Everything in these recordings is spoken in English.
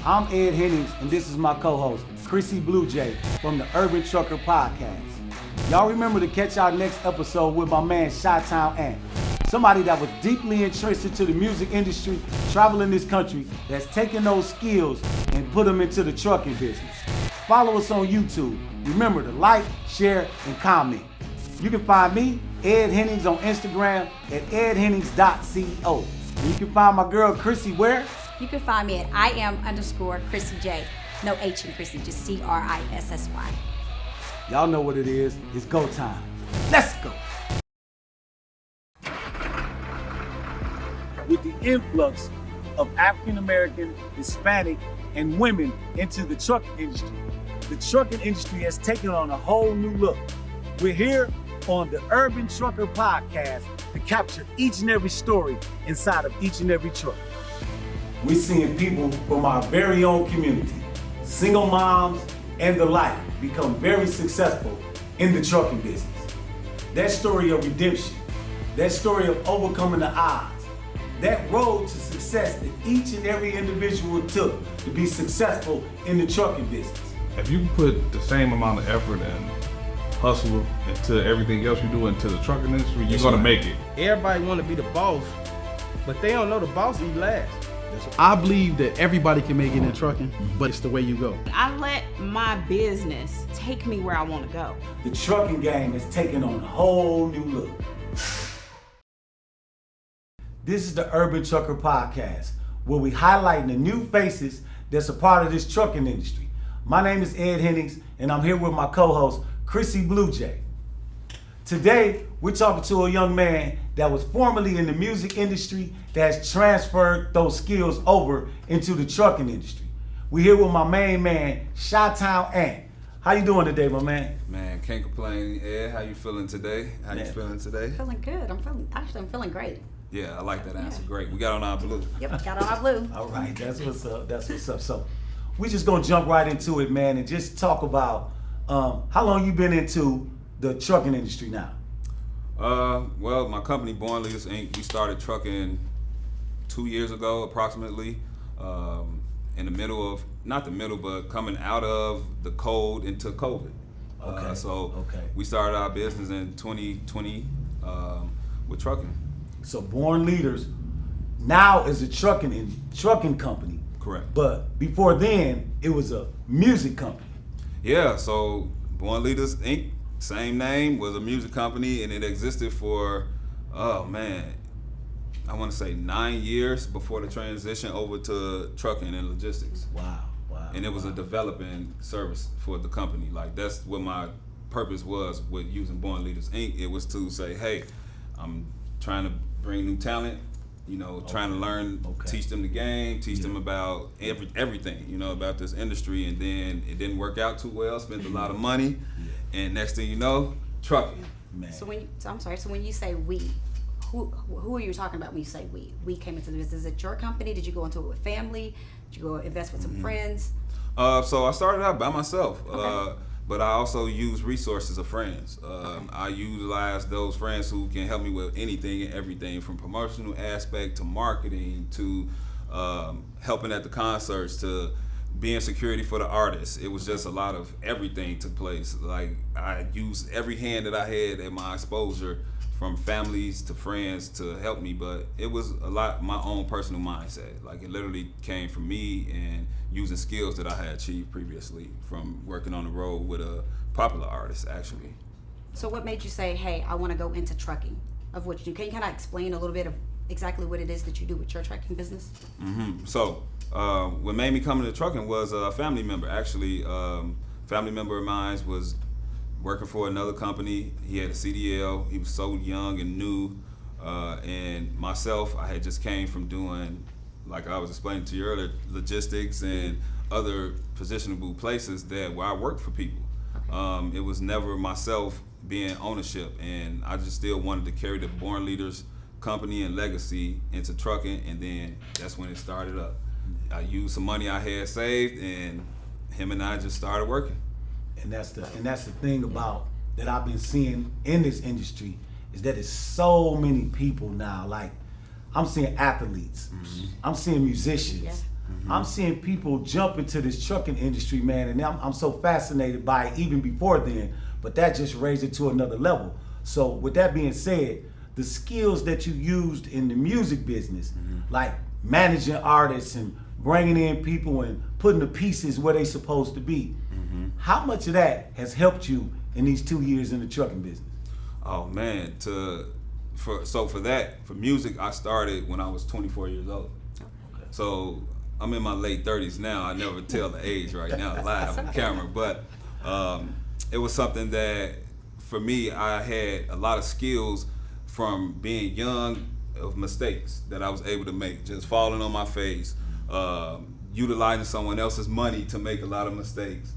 I'm Ed Hennings, and this is my co-host, Crissy Blue Jay from the Urban Trucker Podcast. Y'all remember to catch our next episode with my man, Chi-Town Ant, somebody that was deeply entrenched into the music industry, traveling this country, that's taken those skills and put them into the trucking business. Follow us on YouTube. Remember to like, share, and comment. You can find me, Ed Hennings, on Instagram at edhennings.co. And you can find my girl, Crissy, where? You can find me at IM_Crissy J. No H in Crissy, just CRISSY. Y'all know what it is. It's go time. Let's go. With the influx of African American, Hispanic, and women into the trucking industry, the trucking industry has taken on a whole new look. We're here on the Urban Trucker Podcast to capture each and every story inside of each and every truck. We're seeing people from our very own community, single moms and the like, become very successful in the trucking business. That story of redemption, that story of overcoming the odds, that road to success that each and every individual took to be successful in the trucking business. If you put the same amount of effort and hustle into everything else you do into the trucking industry, you're gonna make it. Everybody want to be the boss, but they don't know the boss eat last. I believe that everybody can make it in trucking, but it's the way you go. I let my business take me where I want to go. The trucking game is taking on a whole new look. This is the Urban Trucker Podcast, where we highlight the new faces that's a part of this trucking industry. My name is Ed Hennings, and I'm here with my co-host, Crissy Blue Jay. Today, we're talking to a young man that was formerly in the music industry that has transferred those skills over into the trucking industry. We're here with my main man, Chi-Town Ant. How you doing today, my man? Man, can't complain. Ed, how you feeling today? You feeling today? Feeling good. I'm feeling great. Yeah, I like that answer. Great. We got on our blue. Yep, got on our blue. All right, that's what's up. That's what's up. So, we just gonna jump right into it, man, and just talk about how long you been into the trucking industry now? Well, my company, Born Leaders Inc., we started trucking 2 years ago, approximately, in the middle of, not the middle, but coming out of the cold into COVID. We started our business in 2020 with trucking. So Born Leaders now is a trucking company. Correct. But before then, it was a music company. Yeah, so Born Leaders Inc., same name, was a music company, and it existed for, I want to say 9 years before the transition over to trucking and logistics. Wow. And it was a developing service for the company. Like, that's what my purpose was with using Born Leaders Inc. It was to say, hey, I'm trying to bring new talent, trying to learn, teach them the game, teach them about everything, about this industry. And then it didn't work out too well, spent a lot of money. And next thing you know, trucking. Man. So when you say we, who are you talking about when you say we? We came into the business. Is it your company? Did you go into it with family? Did you go invest with some friends? So I started out by myself, Okay. but I also use resources of friends. I utilize those friends who can help me with anything and everything, from promotional aspect to marketing to helping at the concerts to being security for the artists. It was just a lot of everything took place. Like, I used every hand that I had at my exposure, from families to friends, to help me. But it was a lot my own personal mindset. Like, it literally came from me and using skills that I had achieved previously from working on the road with a popular artist, actually. So what made you say, hey, I want to go into trucking, of what you do? Can you kind of explain a little bit of exactly what it is that you do with your trucking business? So what made me come into trucking was a family member. Actually, family member of mine was working for another company. He had a CDL. He was so young and new. And myself, I had just came from doing, like I was explaining to you earlier, logistics and other positionable places where I worked for people. It was never myself being ownership, and I just still wanted to carry the Born Leaders company and legacy into trucking, and then that's when it started up. I used some money I had saved, and him and I just started working. And that's the thing about that I've been seeing in this industry, is that it's so many people now. Like, I'm seeing athletes, I'm seeing musicians, I'm seeing people jump into this trucking industry, man, and I'm so fascinated by it even before then, but that just raised it to another level. So with that being said, the skills that you used in the music business, like managing artists and bringing in people and putting the pieces where they supposed to be, how much of that has helped you in these 2 years in the trucking business? Oh man, for music, I started when I was 24 years old. So I'm in my late 30s now. I never tell the age right now live on camera, but it was something that for me, I had a lot of skills from being young of mistakes that I was able to make, just falling on my face, utilizing someone else's money to make a lot of mistakes,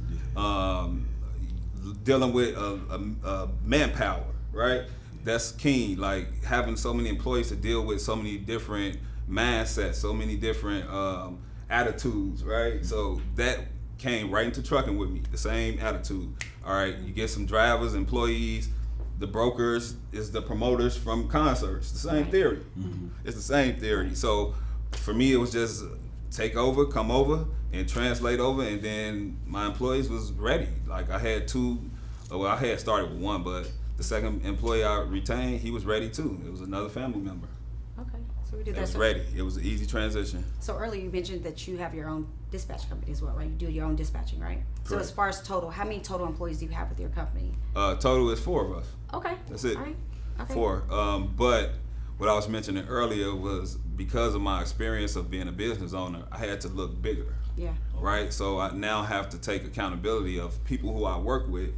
dealing with manpower, right? That's key, like having so many employees to deal with so many different mindsets, so many different attitudes, right? So that came right into trucking with me, the same attitude. All right, you get some drivers, employees, the brokers is the promoters from concerts. The same theory. It's the same theory. So for me, it was just take over, come over, and translate over, and then my employees was ready. Like I had I had started with one, but the second employee I retained, he was ready too. It was another family member. Okay, so we did It that. was ready. It was an easy transition. So earlier you mentioned that you have your own dispatch company as well, right? You do your own dispatching, right? So Correct. as far as total, how many total employees do you have with your company? Total is 4 of us. Okay. That's it. All right. Okay. 4. But what I was mentioning earlier was because of my experience of being a business owner, I had to look bigger. Yeah. Right? So I now have to take accountability of people who I work with.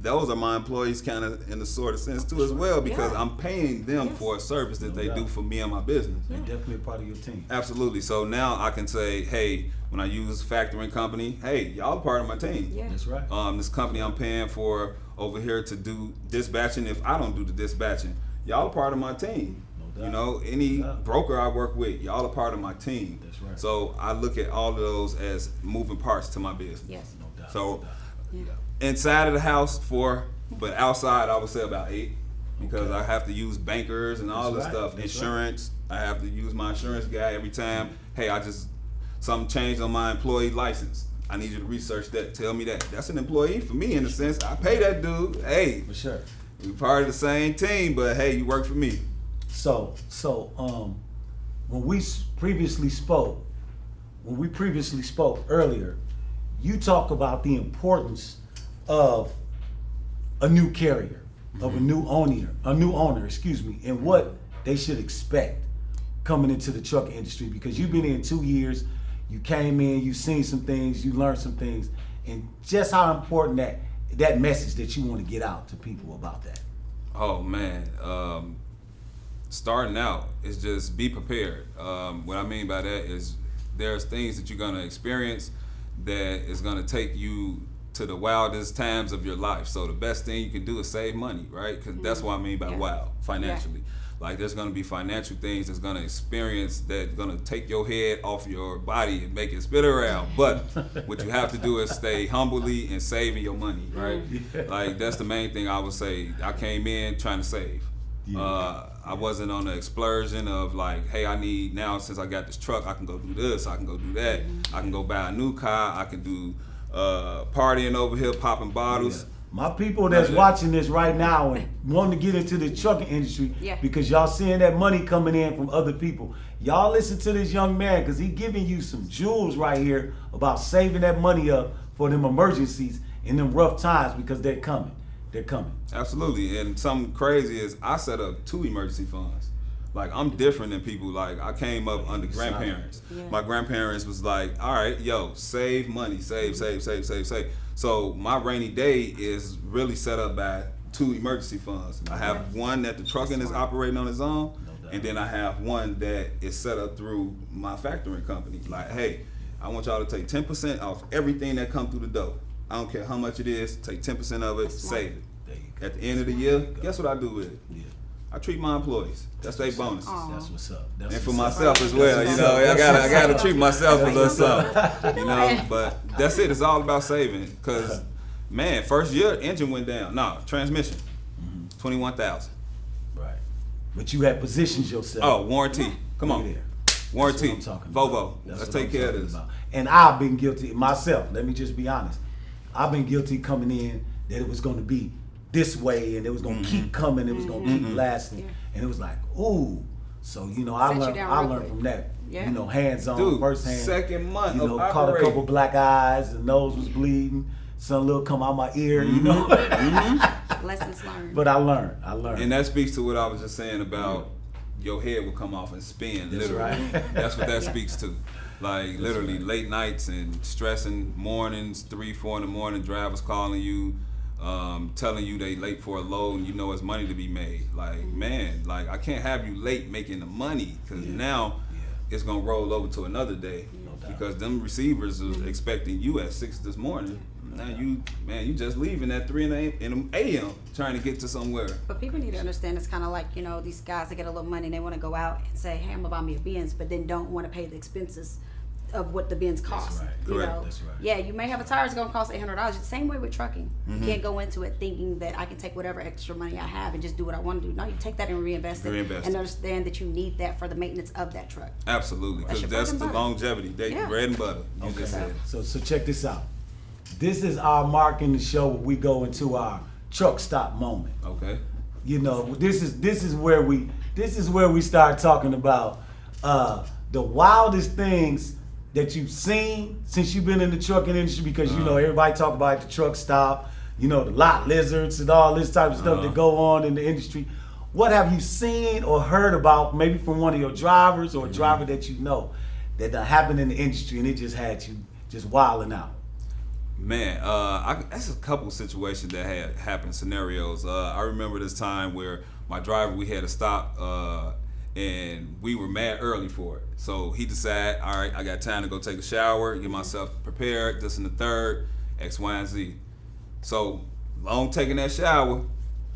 Those are my employees kind of in the sort of sense too as well, because Yeah. I'm paying them Yes. for a service that they doubt. do for me and my business. They're definitely a part of your team. Absolutely. So now I can say, hey, when I use factoring company, hey, y'all are part of my team. Yeah. That's right. This company I'm paying for over here to do dispatching, if I don't do the dispatching, y'all are part of my team. No doubt. You know, any No doubt. broker I work with, y'all are part of my team. That's right. So I look at all of those as moving parts to my business. Yes. No doubt. So no doubt. Yeah. inside of the house 4, but outside I would say about 8, because I have to use bankers and all That's this right. stuff. That's Insurance, I have to use my insurance guy every time. Hey, something changed on my employee license. I need you to research that. Tell me that. That's an employee for me in a sense. I pay that dude. Hey, For sure. we part of the same team, but hey, you work for me. So when we previously spoke earlier, you talk about the importance of a new carrier, of a new owner, and what they should expect coming into the trucking industry, because you've been in 2 years, you came in, you've seen some things, you learned some things, and just how important that message that you want to get out to people about that. Oh man, starting out is just be prepared. What I mean by that is there's things that you're gonna experience that is gonna take you to the wildest times of your life. So the best thing you can do is save money, right? Because that's what I mean by Yeah. wild, financially. Like there's gonna be financial things that's gonna experience that's gonna take your head off your body and make it spit around. But what you have to do is stay humbly and saving your money, right? Like that's the main thing I would say. I came in trying to save. I wasn't on the explosion of like, hey, I need now, since I got this truck, I can go do this, I can go do that, I can go buy a new car, I can do partying over here, popping bottles. My people that's watching this right now and wanting to get into the trucking industry, Yeah. because y'all seeing that money coming in from other people, y'all listen to this young man, because he giving you some jewels right here about saving that money up for them emergencies in them rough times, because they're coming. They're coming. Absolutely. And something crazy is I set up 2 emergency funds. Like I'm different than people. Like I came up under grandparents. Yeah. My grandparents was like, all right, yo, save money, save. So my rainy day is really set up by 2 emergency funds. I have one that the trucking is operating on its own, and then I have one that is set up through my factoring company. Like, hey, I want y'all to take 10% off everything that come through the door. I don't care how much it is, take 10% of it, save it. There you go. At the end of the year, guess what I do with it? Yeah. I treat my employees. That's their bonuses. That's what's up. That's And for what's up. myself as well, you know, I gotta treat myself a little something, you know. But that's it. It's all about saving. Cause man, first year engine went down. No, transmission, 21,000. Right. But you have positioned yourself. Oh, warranty. Come Look on. there. Warranty, That's what I'm talking Volvo. about. That's Let's what take I'm care of talking this. about. And I've been guilty myself. Let me just be honest. I've been guilty coming in that it was going to be this way, and it was going to keep coming. It was going to keep lasting, and it was like, ooh. So I Set you learned. down I real learned quick. from that. Yeah. Hands on, Dude, first hand. second month of caught a operating. couple black eyes. The nose was bleeding. Some little come out my ear. Lessons learned. But I learned. And that speaks to what I was just saying about your head will come off and spin. That's literally. right. That's what that speaks to. Like literally right. late nights and stressing mornings, 3, 4 in the morning, drivers calling you, telling you they late for a load and you know it's money to be made. Like, man, like I can't have you late making the money because now it's gonna roll over to another day. Because them receivers was expecting you at 6 this morning. Now you just leaving at 3 in the a.m. trying to get to somewhere. But people need to understand it's kind of like, these guys that get a little money and they want to go out and say, hey, I'm gonna buy me a Benz, but then don't want to pay the expenses of what the Benz costs. right. Correct. That's right. Yeah, you may have a tire that's gonna cost $800. The same way with trucking. You can't go into it thinking that I can take whatever extra money I have and just do what I want to do. No, you take that and reinvest it, Reinvest and it. understand that you need that for the maintenance of that truck. Absolutely, That's because your that's bread the and butter. longevity. They Yeah. bread and butter. You just said. So check this out. This is our mark in the show where we go into our truck stop moment. Okay. This is where we start talking about the wildest things that you've seen since you've been in the trucking industry, because everybody talk about the truck stop, the lot lizards and all this type of stuff that go on in the industry. What have you seen or heard about, maybe from one of your drivers or a driver that that happened in the industry and it just had you just wilding out? Man, that's a couple situations that had happened, scenarios. I remember this time where my driver, we had to stop and we were mad early for it. So he decided, all right, I got time to go take a shower, get myself prepared, this and the third, X, Y, and Z. So long taking that shower,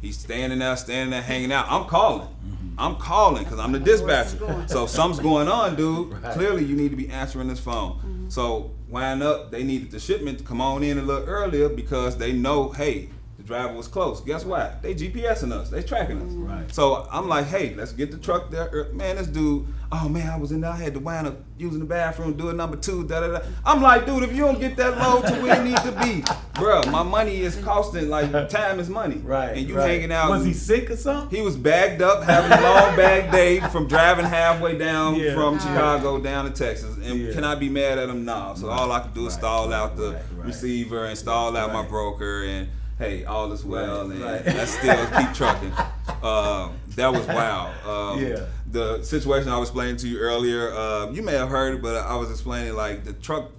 he's standing there, hanging out. I'm calling because I'm the dispatcher. So something's going on, dude. Right. Clearly you need to be answering this phone. So wind up, they needed the shipment to come on in a little earlier because they know, hey, the driver was close. Guess what? They GPSing us. They tracking us. Right. So I'm like, hey, let's get the truck there. Man, this dude, oh man, I was in there. I had to wind up using the bathroom, doing number 2, da-da-da. I'm like, dude, if you don't get that load to where it needs to be, bruh, my money is costing, like, time is money. Right. And you right. hanging out. Was he sick or something? He was bagged up, having a long bag day from driving halfway down from Chicago down to Texas. And can I be mad at him? No. So all I could do is stall out the receiver and stall out my broker, and hey, all is well, and let's still keep trucking. That was wild. The situation I was explaining to you earlier, you may have heard it, but I was explaining, like, the truck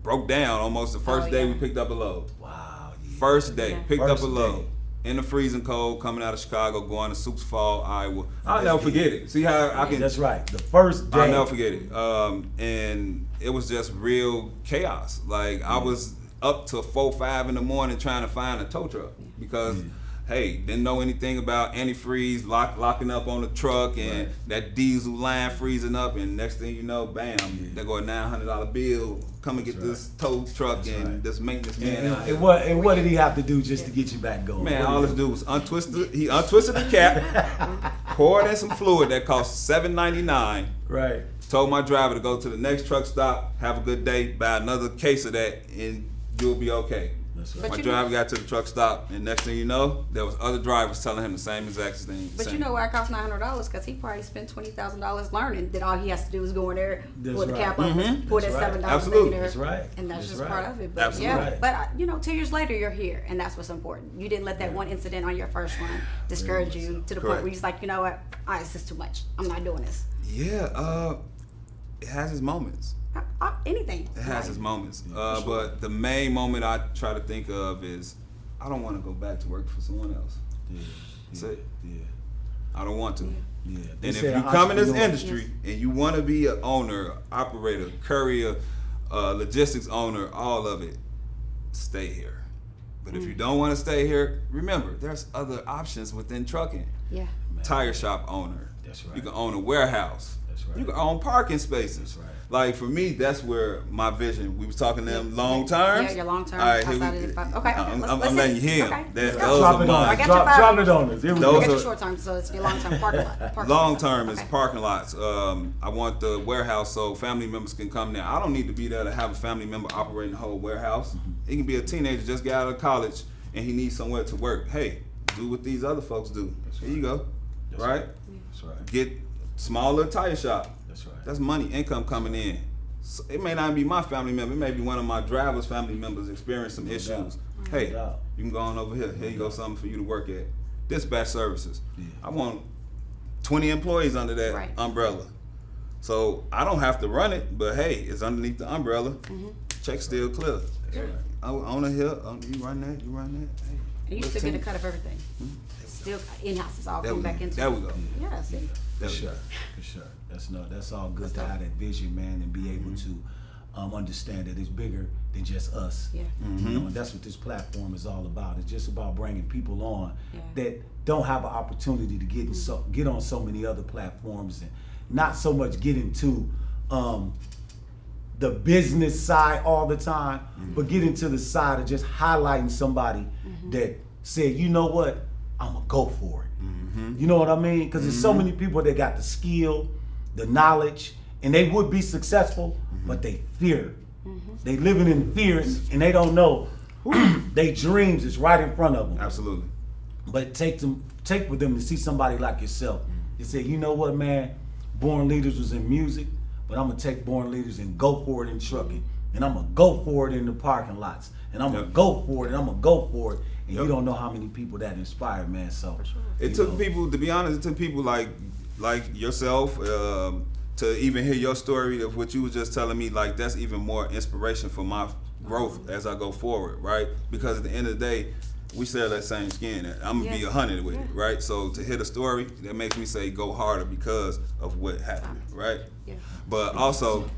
broke down almost the first day we picked up a load. Wow. First day, picked First up a load. day. In the freezing cold, coming out of Chicago, going to Sioux Falls, Iowa. I'll never forget it. See how I can. That's right. The first day. I'll never forget it. And it was just real chaos. Like, I was up to 4, 5 in the morning trying to find a tow truck because, hey, didn't know anything about antifreeze, locking up on the truck, and that diesel line freezing up, and next thing you know, bam, there go a $900 bill. Come and get this tow truck this maintenance man. And what did he have to do just to get you back going? Man, all this dude was untwisted. He untwisted the cap, poured in some fluid that cost $7.99. Right. Told my driver to go to the next truck stop, have a good day, buy another case of that, and you'll be okay. That's right. But My you driver got to the truck stop, and next thing you know, there was other drivers telling him the same exact thing. But you know why it costs $900? Because he probably spent $20,000 learning that all he has to do is go in there, pull the cap up, pull that $7 Absolutely. in there. That's right. And that's just right. part of it. But Absolutely. yeah, Right. but 2 years later, you're here, and that's what's important. You didn't let that one incident on your first run discourage you to the point where you're just like, you know what? All right, this is too much. I'm not doing this. Yeah, it has its moments. Anything. It has its moments. But the main moment I try to think of is, I don't want to go back to work for someone else. That's it. I don't want to. Yeah. And if you come in this industry and you want to be an owner, operator, courier, logistics owner, all of it, stay here. But if you don't want to stay here, remember, there's other options within trucking. Yeah. Tire shop owner. That's right. You can own a warehouse. That's right. You can own parking spaces. That's right. Like for me, that's where my vision. We was talking them long terms. Yeah, your long term. All right, here outside we, of the five. Okay, I'm letting you hear. Okay. Those Drop are it on mine. us. I got your Drop it on us. Here we Those go. I got are- your short term, so it's your long term parking lot. Parking Long lot. term is Okay. parking lots. I want the warehouse so family members can come there. I don't need to be there to have a family member operating the whole warehouse. He can be a teenager, just got out of college, and he needs somewhere to work. Hey, do what these other folks do. Here you go. That's Right? That's right. Get smaller tire shop. That's right. That's money, income coming in. So it may not be my family member. It may be one of my driver's family members experiencing some issues. Hey, doubt. you can go on over here. Here you go, something for you to work at. Dispatch services. Yeah. I want 20 employees under that Right. umbrella. So I don't have to run it, but hey, it's underneath the umbrella. Check still clear. That's right. I own a hill. You run that. You run that. Hey, And you let's still get a see. cut of everything. Still in house is all There coming we back go. into. There we go. Yeah, see. For There we sure, go. for sure. That's all good to have that vision, man, and be able to understand that it's bigger than just us. Yeah. You know, and that's what this platform is all about. It's just about bringing people on Yeah. that don't have an opportunity to get on so many other platforms, and not so much get into the business side all the time, but get into the side of just highlighting somebody that said, you know what, I'm gonna go for it. You know what I mean? Because there's so many people that got the skill, the knowledge, and they would be successful, but they fear. They living in fears, and they don't know their dreams is right in front of them. Absolutely. But take for them to see somebody like yourself and say, you know what, man, Born Leaders was in music, but I'm gonna take Born Leaders and go for it in trucking, and I'm gonna go for it in the parking lots, and I'm gonna Yep. go for it, and I'm gonna go for it. And Yep. you don't know how many people that inspired, man. So It you took know. people, to be honest, it took people like yourself to even hear your story of what you was just telling me. Like that's even more inspiration for my growth as I go forward, right? Because at the end of the day, we share that same skin. I'm gonna be Yeah. 100 with it, Yeah. right? So to hear the story, that makes me say go harder because of what happened, right? Yeah. But also,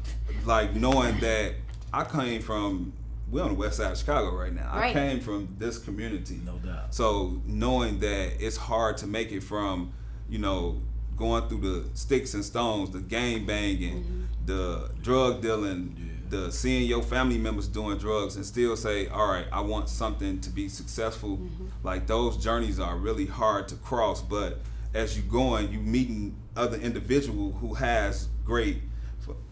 like knowing that I came from, we're on the west side of Chicago right now. I Right. came from this community. No doubt. So knowing that it's hard to make it from, going through the sticks and stones, the gang banging, the drug dealing, the seeing your family members doing drugs and still say, all right, I want something to be successful. Like those journeys are really hard to cross, but as you going, you meeting other individual who has great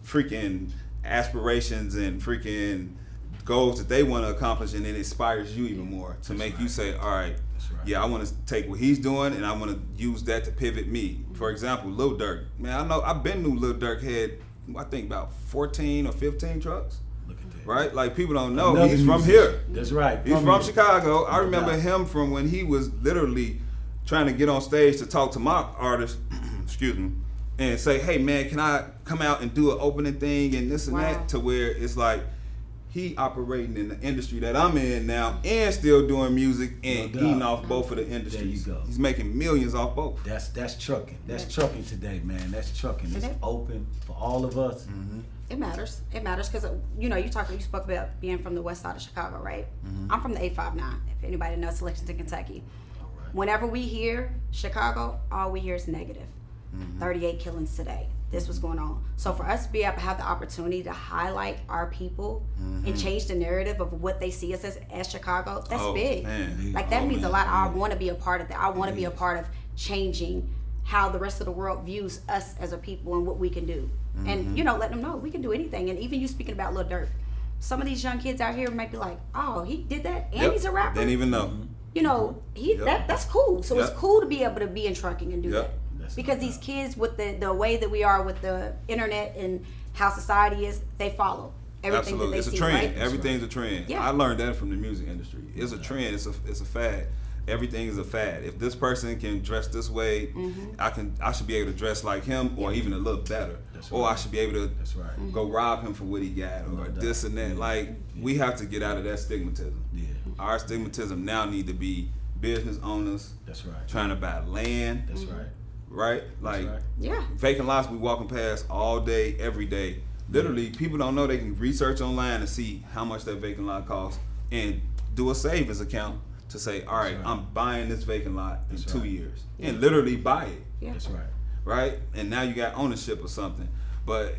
freaking aspirations and freaking goals that they want to accomplish, and it inspires you even more to make you say, all right, right. yeah, I want to take what he's doing and I want to use that to pivot me. For example, Lil Durk. Man, I know I've been knew Lil Durk had, I think about 14 or 15 trucks, Look at that. right? Like people don't know Another he's from musician. here. That's right. He's from here. Chicago. I No remember doubt. him from when he was literally trying to get on stage to talk to my artists, excuse me, and say, hey man, can I come out and do an opening thing and this and Wow. that, to where it's like he operating in the industry that I'm in now and still doing music and No doubt. eating off both of the industries. go. He's making millions off both. That's trucking. That's trucking today, man. That's trucking. It's And it- open for all of us. It matters. It matters because you spoke about being from the west side of Chicago, right? I'm from the 859. If anybody knows Lexington, Kentucky. Whenever we hear Chicago, all we hear is negative. 38 killings today. This was going on. So for us to be able to have the opportunity to highlight our people and change the narrative of what they see us as Chicago, that's Oh, big. man. Like that Oh, means a man. lot. I want to be a part of that. I want to be a part of changing how the rest of the world views us as a people and what we can do. And let them know we can do anything. And even you speaking about Lil Durk, some of these young kids out here might be like, oh, he did that and Yep. he's a rapper. Didn't even know. Yep. That's cool. So Yep. it's cool to be able to be in trucking and do Yep. that. That's Because no these doubt. kids, with the way that we are with the internet and how society is, they follow everything Absolutely, that it's they a see, trend. right? Everything's a trend. Yeah. I learned that from the music industry. It's a trend. It's a fad. Everything is a fad. If this person can dress this way, I should be able to dress like him, or even a little better. That's Or right. I should be able to That's right. go rob him for what he got, or doubt. this and that. Yeah. Like we have to get out of that stigmatism. Yeah. Our stigmatism now need to be business owners That's right. trying to buy land, That's right. right? Like right. Yeah. vacant lots we walking past all day, every day. Literally, people don't know they can research online and see how much that vacant lot costs and do a savings account to say, all right, right. I'm buying this vacant lot in That's 2 right. years. And literally buy it. Yeah. That's right. right? And now you got ownership of something. But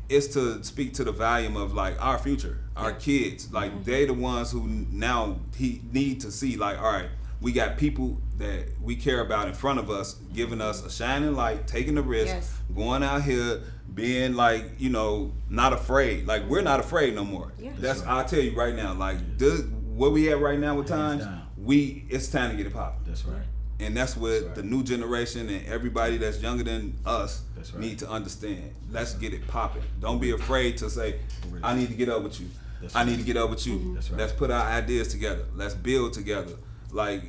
it's to speak to the volume of like our future, our kids. Like they the ones who now he need to see like, all right, we got people that we care about in front of us, giving us a shining light, taking the risk, going out here, being like, you know, not afraid. Like we're not afraid no more. Yeah. That's I'll tell you right now. Like where we at right now with times, it's time to get it popping. That's right. And that's what the new generation and everybody that's younger than us need to understand. Let's get it popping. Don't be afraid to say, I need to get up with you. I need to get up with you. That's right. Let's put our ideas together. Let's build together. Like,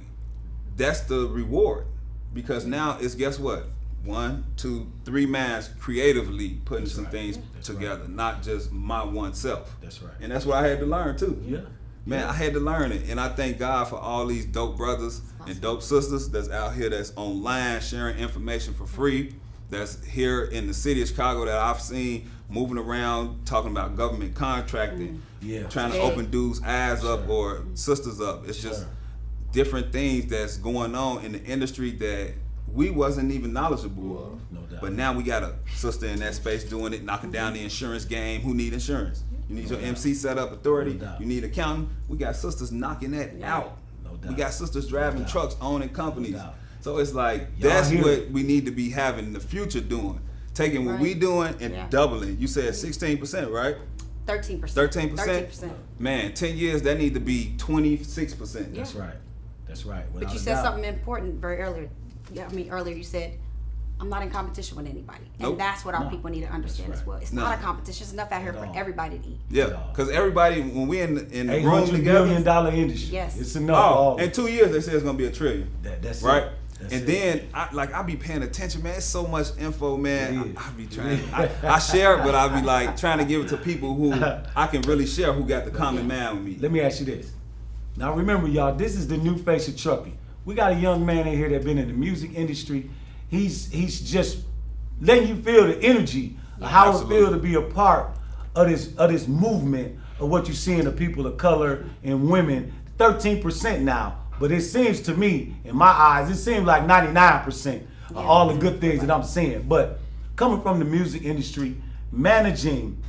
that's the reward. Because now it's, guess what? 1, 2, 3 minds creatively putting some things together, not just my one self. That's right. And that's what I had to learn too. Yeah. Man, I had to learn it, and I thank God for all these dope brothers and dope sisters that's out here, that's online sharing information for free, that's here in the city of Chicago that I've seen moving around talking about government contracting, trying to open dudes' eyes up or sisters up. It's just different things that's going on in the industry that we wasn't even knowledgeable of. No doubt. But now we got a sister in that space doing it, knocking down the insurance game. Who need insurance? You need your MC set up authority. You need accounting. We got sisters knocking that out. No doubt. We got sisters driving trucks, owning companies. So it's like, that's what we need to be having in the future doing. Taking what we doing and doubling. You said 16%, right? 13%. 13%? Man, 10 years, that need to be 26%. That's right. That's right. But you said something important very earlier. Earlier you said, I'm not in competition with anybody. And that's what our people need to understand as well. It's not a competition. It's enough out here for everybody to eat. Yeah, because everybody, when we in the room together. $800 billion industry. Yes. It's enough. In 2 years, they say it's going to be $1 trillion. That's right? It. That's and then, I be paying attention, man. It's so much info, man. I be trying. I share it, but I be like trying to give it to people who I can really share, who got the common man with me. Let me ask you this. Now remember, y'all, this is the new face of trucking. We got a young man in here that been in the music industry. He's just letting you feel the energy of how it feels to be a part of this movement of what you see in the people of color and women. 13% now, but it seems to me, in my eyes, it seems like 99% of all the good things that I'm seeing. But coming from the music industry, managing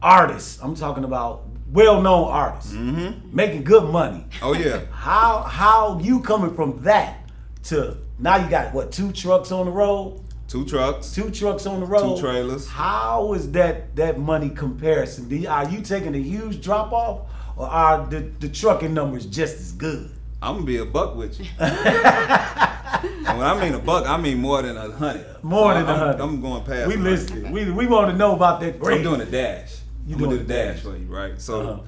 artists, I'm talking about well-known artists, making good money. Oh yeah. How you coming from that to now you got what, 2 trucks on the road? 2 trucks. 2 trucks on the road. 2 trailers. How is that money comparison? Are you taking a huge drop off, or are the trucking numbers just as good? I'm gonna be a buck with you. And when I mean a buck, I mean more than 100. More than 100. I'm going past. We listening. We want to know about that. I'm doing a dash. I'm gonna do the dash for you, right? So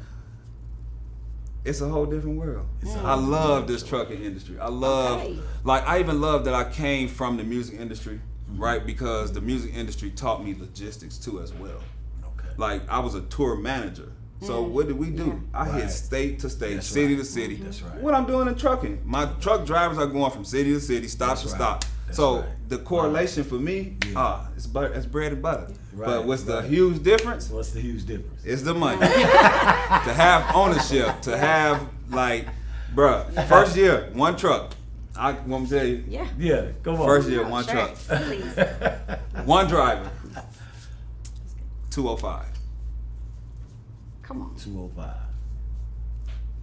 it's a whole different world. I love this trucking industry. I love, I even love that I came from the music industry, right? Because the music industry taught me logistics too as well. Okay. Like I was a tour manager. So what did we do? I hit state to state, city to city. That's right. What I'm doing in trucking. My truck drivers are going from city to city, stop to stop. So the correlation for me, it's bread and butter. Right. But what's the huge difference? What's the huge difference? It's the money. To have ownership, to have bruh, first year, 1 truck. I want to tell you. Yeah, come on. First year, 1 truck. Please. 1 driver. 205. Come on. 205.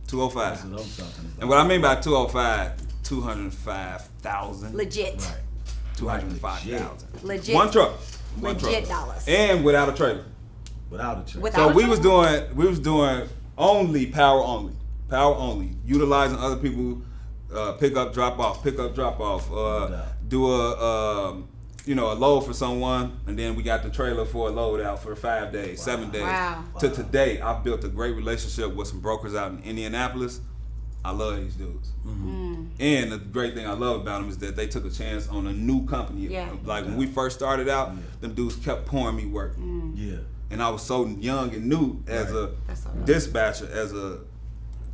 205. That's what I'm talking about. And what I mean by 205, 205,000. Legit. Right. 205,000. Legit. 1 truck. Legit dollars. And without a trailer. Without a trailer. So we was doing only power only, utilizing other people, pick up, drop off, do a load for someone, and then we got the trailer for a load out for 5 days, 7 days. Wow. To today, I've built a great relationship with some brokers out in Indianapolis. I love these dudes. And the great thing I love about them is that they took a chance on a new company. When we first started out, them dudes kept pouring me work. And I was so young and new as a dispatcher, as a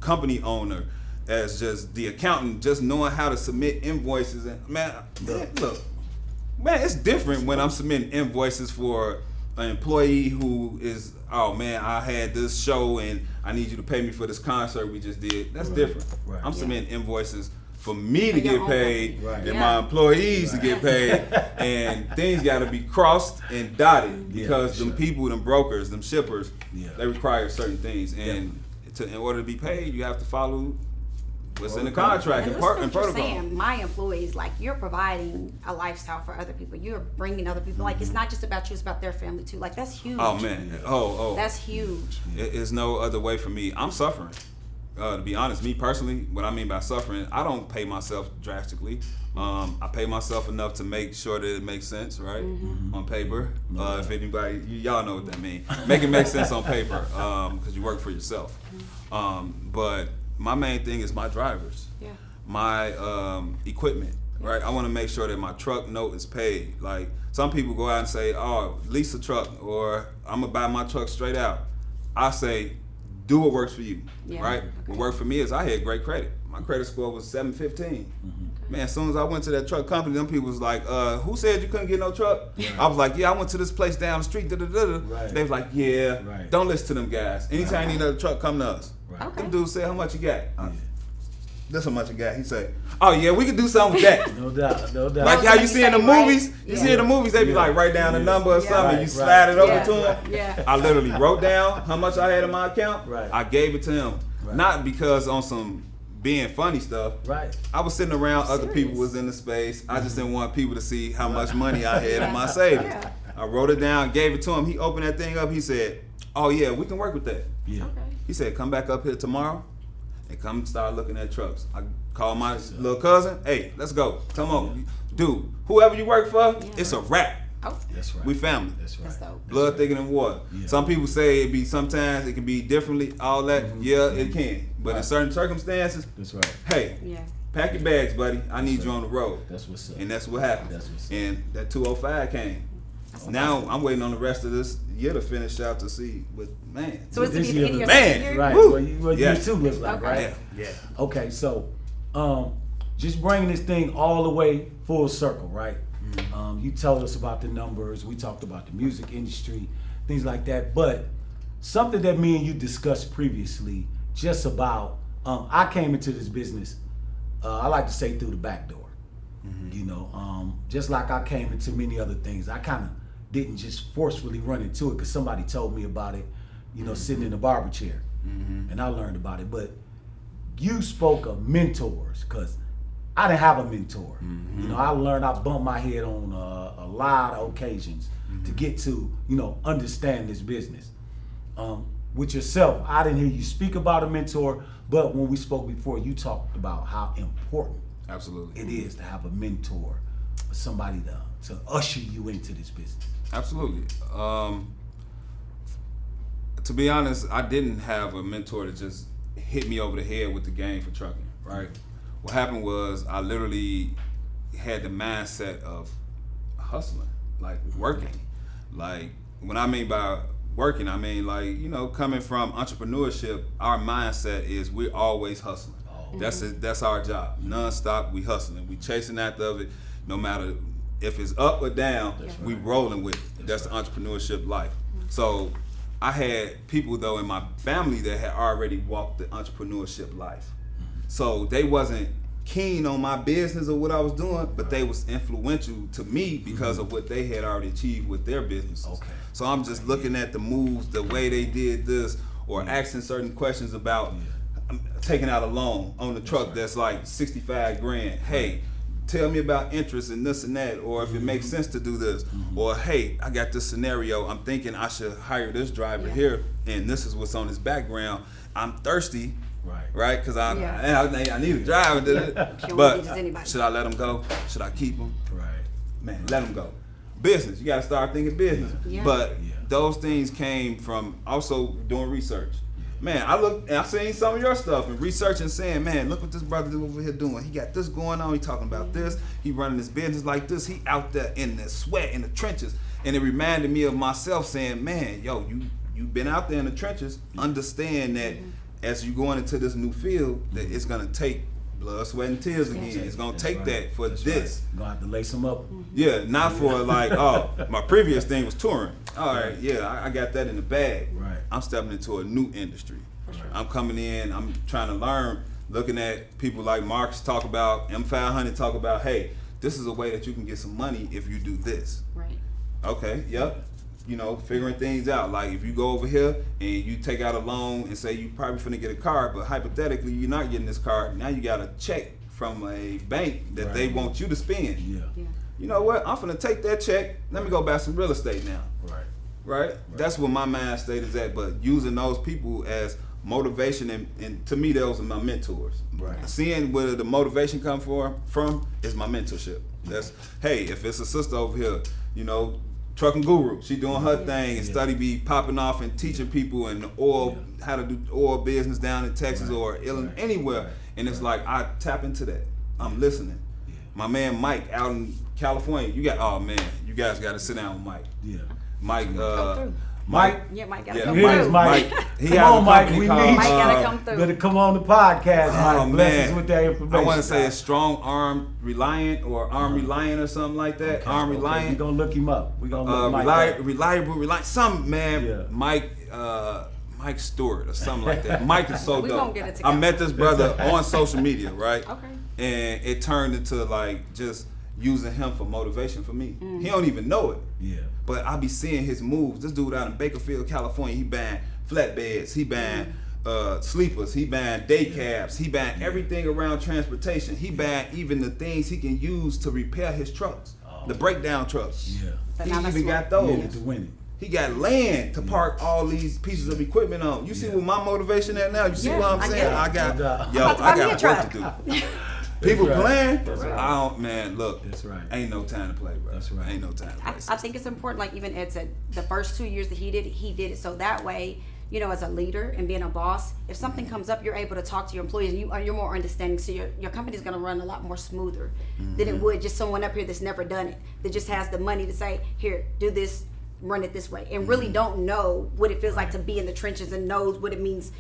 company owner, as just the accountant, just knowing how to submit invoices. And man, it's different when I'm submitting invoices for an employee who is, oh man, I had this show and I need you to pay me for this concert we just did. That's different. I'm submitting invoices for me to For your get own paid company. and Yeah. my employees to get paid, and things got to be crossed and dotted because them people, them brokers, them shippers, they require certain things, and in order to be paid, you have to follow what's in the contract and And what you're protocol. saying, my employees, like, you're providing a lifestyle for other people. You're bringing other people. Like, it's not just about you; it's about their family too. Like, that's huge. Oh man, That's huge. It's no other way for me. I'm suffering. To be honest, me personally, what I mean by suffering, I don't pay myself drastically. I pay myself enough to make sure that it makes sense, right? On paper. If anybody, y'all know what that means. Make it make sense on paper, because you work for yourself. But my main thing is my drivers, my equipment, right? I want to make sure that my truck note is paid. Like, some people go out and say, oh, lease a truck, or I'm gonna buy my truck straight out. I say, do what works for you, right? What worked for me is I had great credit. My credit score was 715. Man, as soon as I went to that truck company, them people was like, who said you couldn't get no truck? I was like, yeah, I went to this place down the street, They was like, yeah, don't listen to them guys. Anytime you need another truck, come to us. Them dudes said, how much you got? This how much I got. He said, oh yeah, we can do something with that. No doubt. Like how you see in the movies, see in the movies, they be like, write down a number or something, and you slide it over to him. I literally wrote down how much I had in my account. I gave it to him, not because on some being funny stuff. I was sitting around, other people was in the space. I just didn't want people to see how much money I had in my savings. I wrote it down, gave it to him. He opened that thing up. He said, oh yeah, we can work with that. He said, come back up here tomorrow and come start looking at trucks. I called my little cousin. Hey, let's go. Come on. Dude, whoever you work for, it's a wrap. That's right. We family. That's right. Blood thicker than water. Some people say sometimes it can be differently, all that. Yeah, it can. But in certain circumstances, That's right. hey, pack your bags, buddy. I need you on the road. That's what's up. And that's what happened. That's what's up. And that 205 came. Now I'm waiting on the rest of this year to finish out to see, but man. So it's to This be the end of year- your Man, second year? Right. Woo. What Yeah. you two look like, right? Yeah. Okay, so just bringing this thing all the way full circle, right? You told us about the numbers. We talked about the music industry, things like that. But something that me and you discussed previously, just about, I came into this business, I like to say through the back door. You know, just like I came into many other things, I kind of didn't just forcefully run into it because somebody told me about it, you know, sitting in a barber chair, and I learned about it. But you spoke of mentors, because I didn't have a mentor. You know, I learned, I bumped my head on a lot of occasions to get to, you know, understand this business. With yourself, I didn't hear you speak about a mentor, but when we spoke before, you talked about how important Absolutely. it is to have a mentor, somebody to usher you into this business. Absolutely. To be honest, I didn't have a mentor that just hit me over the head with the game for trucking, right? What happened was I literally had the mindset of hustling, like working. Like, when I mean by working, I mean, like, you know, coming from entrepreneurship, our mindset is we're always hustling. That's our job. Non-stop, we hustling. We chasing after it, no matter if it's up or down, we rolling with it. That's the entrepreneurship life. So I had people though in my family that had already walked the entrepreneurship life. So they wasn't keen on my business or what I was doing, but they was influential to me because of what they had already achieved with their businesses. So I'm just looking at the moves, the way they did this, or asking certain questions about taking out a loan on the truck that's like 65 grand. Hey, tell me about interest and this and that, or if it makes sense to do this, or hey, I got this scenario, I'm thinking I should hire this driver here, and this is what's on his background. I'm thirsty, right? Because I need a driver, but should I let him go? Should I keep him? Man, let him go. Business, you got to start thinking business. But those things came from also doing research. Man, I looked and I seen some of your stuff and researching, saying, man, look what this brother over here doing. He got this going on. He talking about this. He running his business like this. He out there in the sweat, in the trenches. And it reminded me of myself saying, man, yo, you've been out there in the trenches. Understand that as you going into this new field, that it's going to take blood, sweat, and tears again. It's going to take that for this. You're going to have to lace them up. Yeah, not for like, oh, my previous thing was touring. All right, yeah, I got that in the bag. I'm stepping into a new industry. I'm coming in, I'm trying to learn looking at people like Marcus talk about, M500 talk about, hey, this is a way that you can get some money if you do this. Right. Okay, yep. You know, figuring things out. Like if you go over here and you take out a loan and say you probably finna get a car, but hypothetically you're not getting this car. Now you got a check from a bank that they want you to spend. Yeah. You know what? I'm finna take that check. Let me go buy some real estate now. Right? That's where my mind state is at. But using those people as motivation, and to me, those are my mentors. Right. Seeing where the motivation come from is my mentorship. That's, hey, if it's a sister over here, you know, trucking guru, she doing her thing and study be popping off and teaching people and oil, how to do oil business down in Texas or Illinois, anywhere. And it's like, I tap into that. I'm listening. My man Mike out in California, you guys got to sit down with Mike. Yeah. Mike, Mike. Yeah, Mike gotta Yeah, come Here's through. Mike. He Come has on, a Mike. company We called, need Mike you. gotta come through. Better come on the podcast, Mike. Bless us with that information. I want to say it's Strong Arm Reliant or Arm Reliant or something like that. Arm We're Reliant. gonna look him up. We're gonna look Mike up. Reliable, some man. Yeah. Mike Stewart or something like that. Mike is so We dope. gonna get it I together. met this brother on social media, right? Okay. And it turned into like just using him for motivation for me. He don't even know it. Yeah. But I be seeing his moves. This dude out in Bakersfield, California, he buying flatbeds, he buying sleepers, he buying day cabs, he buying everything around transportation. He buying even the things he can use to repair his trucks, the breakdown trucks. Yeah. But He now that's even what- got those. Yeah, to win it. He got land to park all these pieces of equipment on. You see what my motivation at now? You see Yeah, what I'm I saying? get it. I got, I'm yo, about to buy I me a got truck. work to do. People right. playing, That's right. I don't, man, look, That's right. ain't no time to play, bro. That's right. Ain't no time to play. I think it's important, like even Ed said, the first 2 years that he did it so that way, you know, as a leader and being a boss, if something comes up, you're able to talk to your employees and you're more understanding, so your company's going to run a lot more smoother than it would just someone up here that's never done it, that just has the money to say, here, do this, run it this way, and really don't know what it feels like to be in the trenches and knows what it means.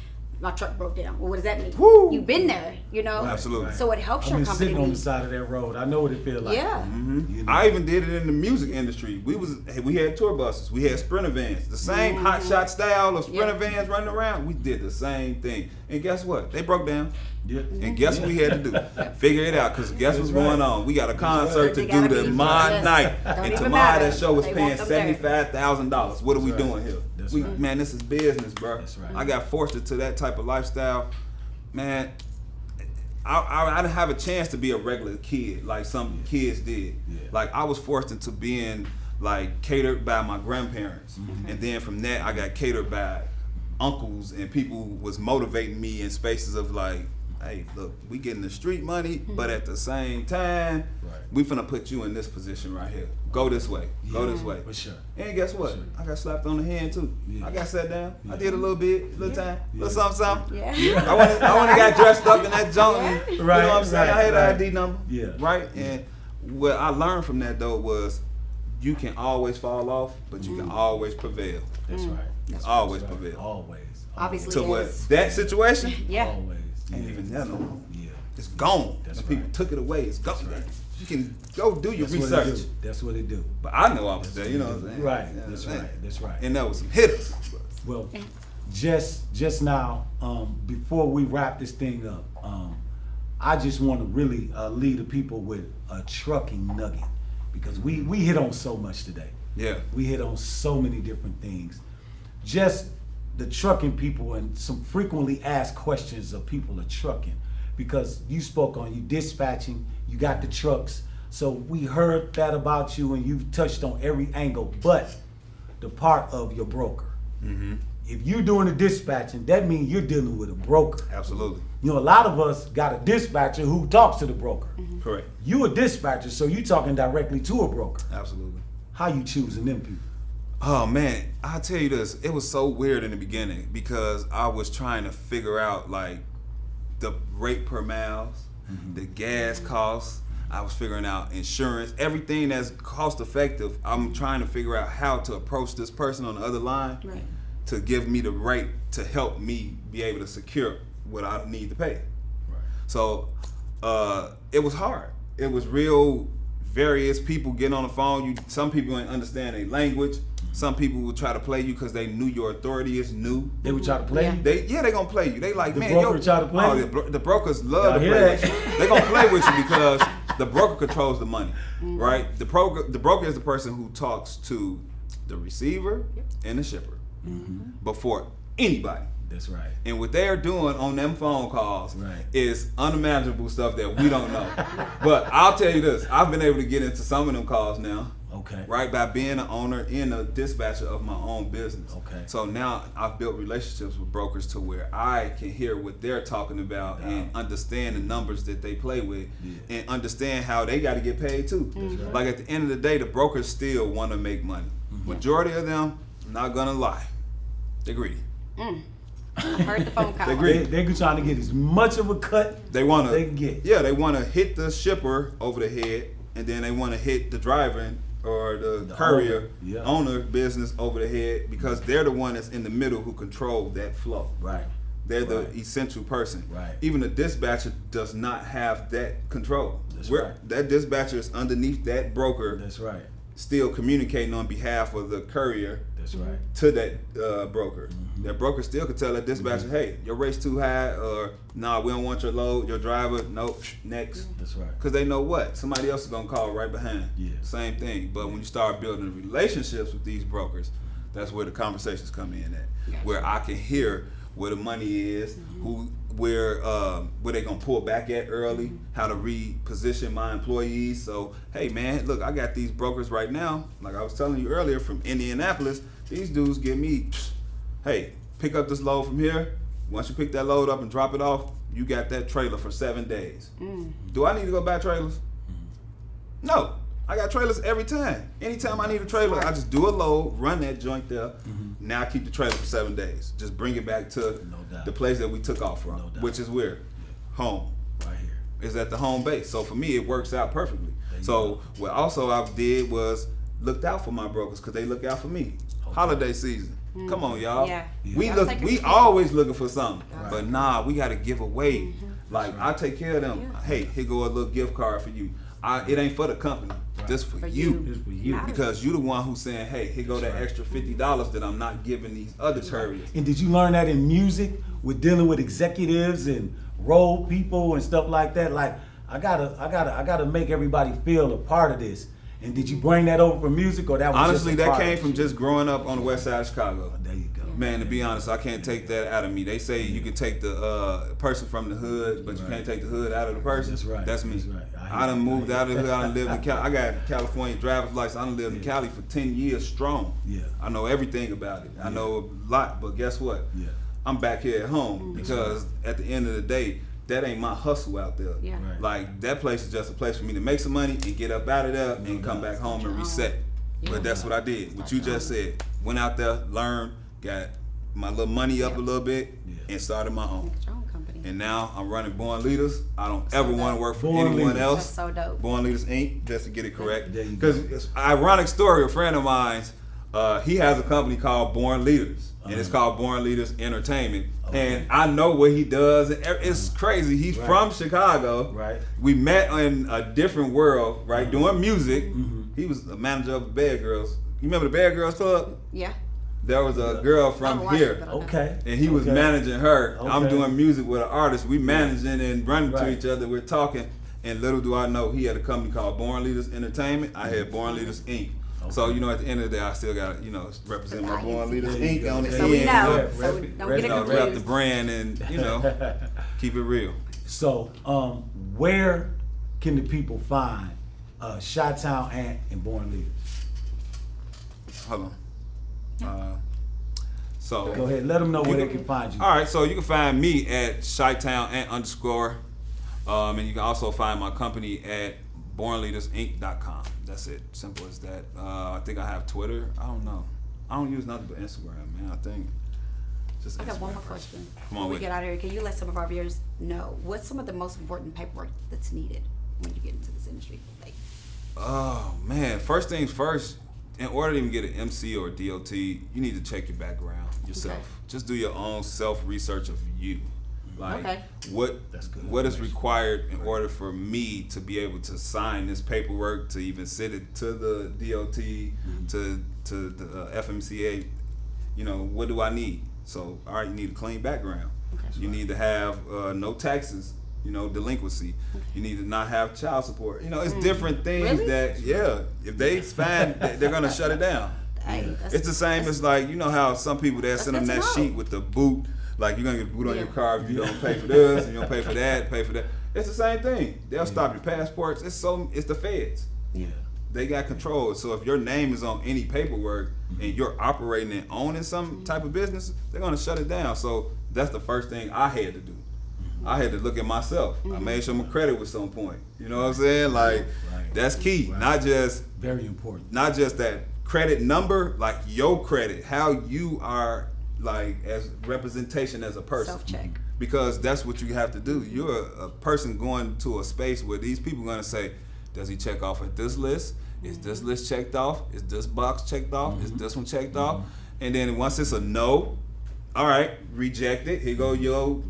My truck broke down. Well, what does that mean? Woo. You've been there, you know? Absolutely. So it helps I've your been company. sitting on be- the side of that road. I know what it feels like. Yeah. You know? I even did it in the music industry. We had tour buses. We had Sprinter vans. The same hot shot style of Sprinter vans running around. We did the same thing. And guess what? They broke down. Yeah. And guess what we had to do? Figure it out. Because guess what's That's right. going on? We got a concert They to gotta do be- tomorrow Yes. night. Don't And even tomorrow matter. that show is They paying want them there. $75,000. What are we That's right. doing here? That's We, right. man, this is business, bro. That's right. I got forced into that type of lifestyle. Man, I didn't have a chance to be a regular kid like some kids did. Yeah. Like I was forced into being like catered by my grandparents, and then from that I got catered by uncles and people who was motivating me in spaces of like, hey, look, we getting the street money, but at the same time, we finna put you in this position right here. Go this way. Go this way. For sure. And guess what? Sure. I got slapped on the hand too. Yeah. I got sat down. Yeah. I did a little bit, little time, little Yeah. something. Yeah. I went got dressed up in that junk. And, you know Right, what I'm saying? I had right, an ID number. Yeah. Right? And what I learned from that though was you can always fall off, but you can always prevail. That's right. That's always Right. prevail. Always. Obviously. To it what? is. That situation Yeah. Always. ain't even that no more. Yeah. It's gone. That's When people right. took it away, it's gone. right. You can go do your That's what it research. do. That's what it do. But I know I was there, you know what I'm saying? Right. You know That's what I'm right. saying? That's right. And there was some hitters. Well, just now, before we wrap this thing up, I just want to really lead the people with a trucking nugget, because we hit on so much today. Yeah. We hit on so many different things. Just the trucking people and some frequently asked questions of people are trucking, because you spoke on you dispatching, you got the trucks. So we heard that about you and you've touched on every angle, but the part of your broker. If you're doing the dispatching, that means you're dealing with a broker. Absolutely. You know, a lot of us got a dispatcher who talks to the broker. Correct. You a dispatcher, so you talking directly to a broker. Absolutely. How you choosing them people? Oh man, I'll tell you this. It was so weird in the beginning because I was trying to figure out like the rate per miles, the gas costs. I was figuring out insurance, everything that's cost effective. I'm trying to figure out how to approach this person on the other line Right. to give me the rate to help me be able to secure what I need to pay. Right. So it was hard. It was real various people getting on the phone. Some people ain't understand their language. Some people will try to play you because they knew your authority is new. They would try to play you? They gonna play you. They like, The man, broker try to play you? the brokers love to Y'all play hear with you. They gonna play with you because the broker controls the money, right? The broker is the person who talks to the receiver and the shipper before anybody. That's right. And what they're doing on them phone calls is unimaginable stuff that we don't know. But I'll tell you this, I've been able to get into some of them calls now. Okay. Right, by being an owner and a dispatcher of my own business. Okay. So now I've built relationships with brokers to where I can hear what they're talking about and understand the numbers that they play with and understand how they got to get paid too. Right. Like at the end of the day, the brokers still want to make money. Majority of them, I'm not gonna lie, they're greedy. I heard the phone call. They're trying to get as much of a cut They want they can get. Yeah, they want to hit the shipper over the head, and then they want to hit the driver or the courier owner business over the head because they're the one that's in the middle who control that flow. Right. They're the essential person. Right. Even the dispatcher does not have that control. That's right. That dispatcher is underneath that broker. That's right. Still communicating on behalf of the courier. That's right. To that broker. That broker still could tell that dispatcher, hey, your rate's too high, or nah, we don't want your load, your driver, nope, next. That's right. Because they know what? Somebody else is going to call right behind. Yeah. Same thing. But when you start building relationships with these brokers, that's where the conversations come in at. Gotcha. Where I can hear where the money is, where they gonna pull back at early, how to reposition my employees. So, hey man, look, I got these brokers right now, like I was telling you earlier, from Indianapolis. These dudes give me, hey, pick up this load from here. Once you pick that load up and drop it off, you got that trailer for 7 days. Do I need to go buy trailers? No. I got trailers every time. Anytime I need a trailer, I just do a load, run that joint there. Now I keep the trailer for 7 days. Just bring it back to the place that we took off from, which is where? Home. Right here. Is at the home base. So for me, it works out perfectly. So what also I did was looked out for my brokers because they look out for me. Holiday season. Come on, y'all. Yeah. We always looking for something. But nah, we got to give away. Like I take care of them. Hey, here go a little gift card for you. It ain't for the company. This for you. It's for you. Because you the one who's saying, hey, here go that extra $50 that I'm not giving these other couriers. And did you learn that in music with dealing with executives and role people and stuff like that? Like I gotta make everybody feel a part of this. And did you bring that over from music, or that was Honestly, just a that part came of from it? just growing up on the west side of Chicago. There you go. Man, to be honest, I can't take that out of me. They say you can take the person from the hood, but you can't take the hood out of the person. That's right. That's me. That's right. I done moved out of the hood. I done lived in Cali. I got a California driver's license. I done lived in Cali for 10 years strong. Yeah. I know everything about it. I know a lot, but guess what? Yeah. I'm back here at home because at the end of the day, that ain't my hustle out there. Yeah. Right. Like that place is just a place for me to make some money and get up out of there and come back home and reset. But that's what I did. What you just said. Went out there, learned, got my little money up a little bit, and started my own. Your own company. And now I'm running Born Leaders. I don't ever want to work for Born anyone Leaders. else. That's so dope. Born Leaders Inc. Just to get it correct. There you go. Because it's an ironic story. A friend of mine's, he has a company called Born Leaders, and it's called Born Leaders Entertainment. And I know what he does. It's crazy. He's from Chicago. Right. We met in a different world, right? Doing music. He was a manager of the Bad Girls. You remember the Bad Girls Club? Yeah. There was a girl I from don't watch it, here. but I know. Okay. And he was managing her. I'm Okay. doing music with an artist. We managing and running to Right. each other. We're talking. And little do I know, he had a company called Born Leaders Entertainment. I had Born Leaders Inc. So, you know, at the end of the day, I still got to, represent my Born Leaders Inc. on the So we end. know. Yeah, So we don't get it Rep the confused. brand and, keep it real. So, where can the people find Chi-Town Ant and Born Leaders? Hold on. So Go ahead, let them know where they can find you. All right, so you can find me at Chi-Town _, and you can also find my company at bornleadersinc.com. That's it, simple as that. I think I have Twitter. I don't know. I don't use nothing but Instagram, man. I think just I got one Instagram more first. question. Come Before on we with get it. out of here, can you let some of our viewers know what's some of the most important paperwork that's needed when you get into this industry? Like, Oh man, first things first. In order to even get an MC or a DOT, you need to check your background yourself. Okay. Just do your own self research of you. Like Okay. That's good what is information. required in order for me to be able to sign this paperwork, to even send it to the DOT, to the FMCA. You know, what do I need? So, all right, you need a clean background. You need to have no taxes, you know, delinquency. You need to not have child support. You know, it's different things Really? that, if they find, they're gonna shut it down. Hey, It's the same as like, you know how some people they send them good that to know. sheet with the boot, like you're gonna get a boot on Yeah. your car if you don't pay for this, and you don't pay for that, pay for that. It's the same thing. They'll stop your passports. It's the feds. Yeah. They got control. So if your name is on any paperwork and you're operating and owning some type of business, they're gonna shut it down. So that's the first thing I had to do. I had to look at myself. I made sure my credit was on point. You know what I'm saying? Like Right. that's key. Right. Not Very important. just that credit number, like your credit, how you are like as representation as a person. Self-check. Because that's what you have to do. You're a person going to a space where these people are gonna say, does he check off at this list? Is this list checked off? Is this box checked off? Is this one checked off? And then once it's a no, all right, reject it. Here go your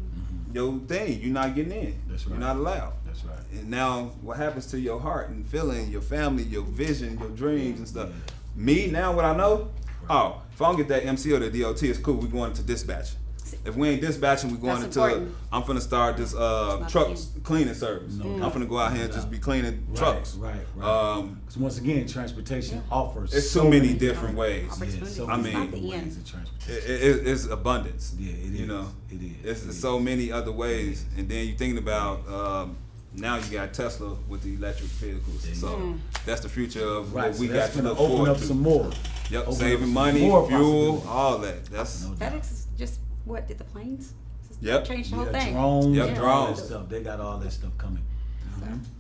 thing. You're not getting in. That's right. You're not allowed. That's right. And now what happens to your heart and feeling, your family, your vision, your dreams and stuff? Me, now what I know, if I don't get that MC or the DOT, it's cool. We're going to dispatch. If we ain't dispatching, we're going That's into important. I'm finna start this truck cleaning service. No I'm doubt. finna go out here and just be cleaning trucks. Right. Because once again, transportation offers it's so so many different ways. Yeah, Opportunities. so I many mean, different Not the ways end. of transportation. It's abundance. Yeah, it is. You know, It is. It's It is. so many other ways. And then you thinking about now you got Tesla with the electric vehicles. Yeah. So that's the future of Right, what so we got that's to gonna look open forward up to. some more. Yep, Open up saving some money, more fuel, possibilities. all that. That's No doubt. FedEx is just what did the planes? Yep. Changed the whole Yeah, thing. drones, Yep, and all that drones. stuff. They got all that stuff coming.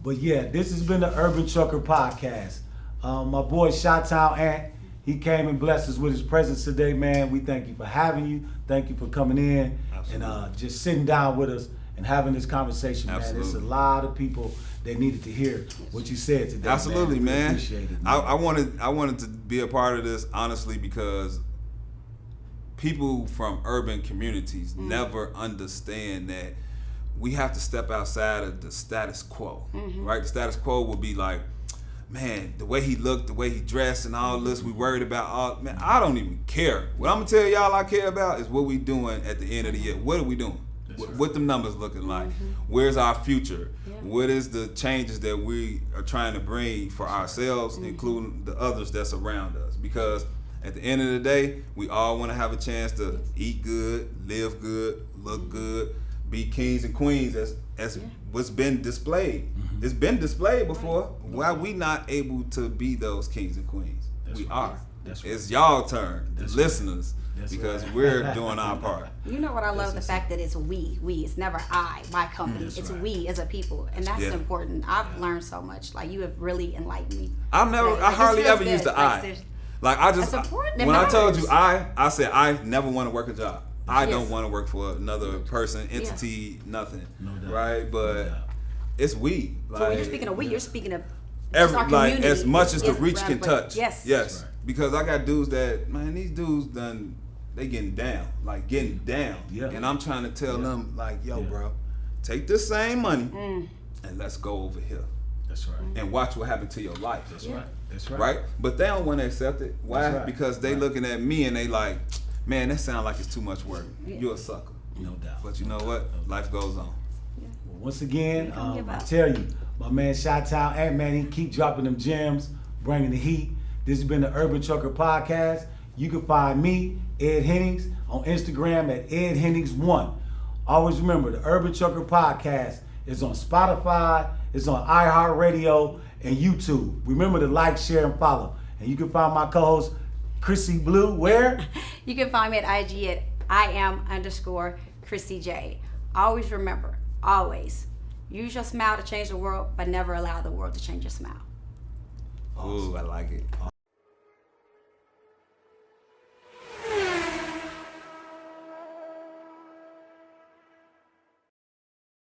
But yeah, this has been the Urban Trucker Podcast. My boy Chi-Town Ant, he came and blessed us with his presence today, man. We thank you for having you. Thank you for coming in and just sitting down with us and having this conversation, man. There's a Absolutely. lot of people that needed to hear what you said today. Absolutely, We man. appreciate it, I wanted to be a part of this honestly because people from urban communities never understand that we have to step outside of the status quo, right? The status quo will be like, man, the way he looked, the way he dressed, and all this we worried about. Man, I don't even care. What I'm gonna tell y'all I care about is what we doing at the end of the year. What are we doing? What them numbers looking like? Where's our future? What is the changes that we are trying to bring for ourselves, including the others that's around us? Because at the end of the day, we all want to have a chance to eat good, live good, look good, be kings and queens as what's been displayed. It's been displayed before. Why we not able to be those kings and queens? That's We right. are. That's right. It's y'all turn, the That's right. listeners, That's because right. we're doing our part. You know what I love? The fact that it's we. It's never I, my company. That's It's right. we as a people. And that's Yeah. important. I've learned so much. Like, you have really enlightened me. I Like, hardly it feels ever use good. the Like, I. there's- Like I just, That's important. It when I told you matters. I said I never want to work a job. I Yes. don't want to work for another person, entity, nothing. No doubt. Right? No But doubt. it's we. So when you're speaking of we, you're speaking of Every, our like community. as much as the Yes, reach can but- touch. Yes. Yes. That's right. Because I got dudes that, man, these dudes done, they getting down. Like getting down. Yeah. And I'm trying to tell them, like, yo, Yeah. bro, take this same money Mm. and let's go over here. That's right. And watch what happened to your life. That's right. That's right. Right? But they don't want to accept it. Why? That's right. Because they Right. looking at me and they like, man, that sounds like it's too much work. You're a sucker. No doubt. But you know what? Life goes on. Well, once again, Don't give I up. tell you, my man Chi-Town Ant, man, he keep dropping them gems, bringing the heat. This has been the Urban Trucker Podcast. You can find me, Ed Hennings, on Instagram at Ed Hennings1. Always remember, the Urban Trucker Podcast is on Spotify, it's on iHeartRadio, and YouTube. Remember to like, share, and follow. And you can find my co-host, Crissy Blue, where? You can find me at IG at IM_ChrissyJ. Always remember, always, use your smile to change the world, but never allow the world to change your smile. Ooh, I like it.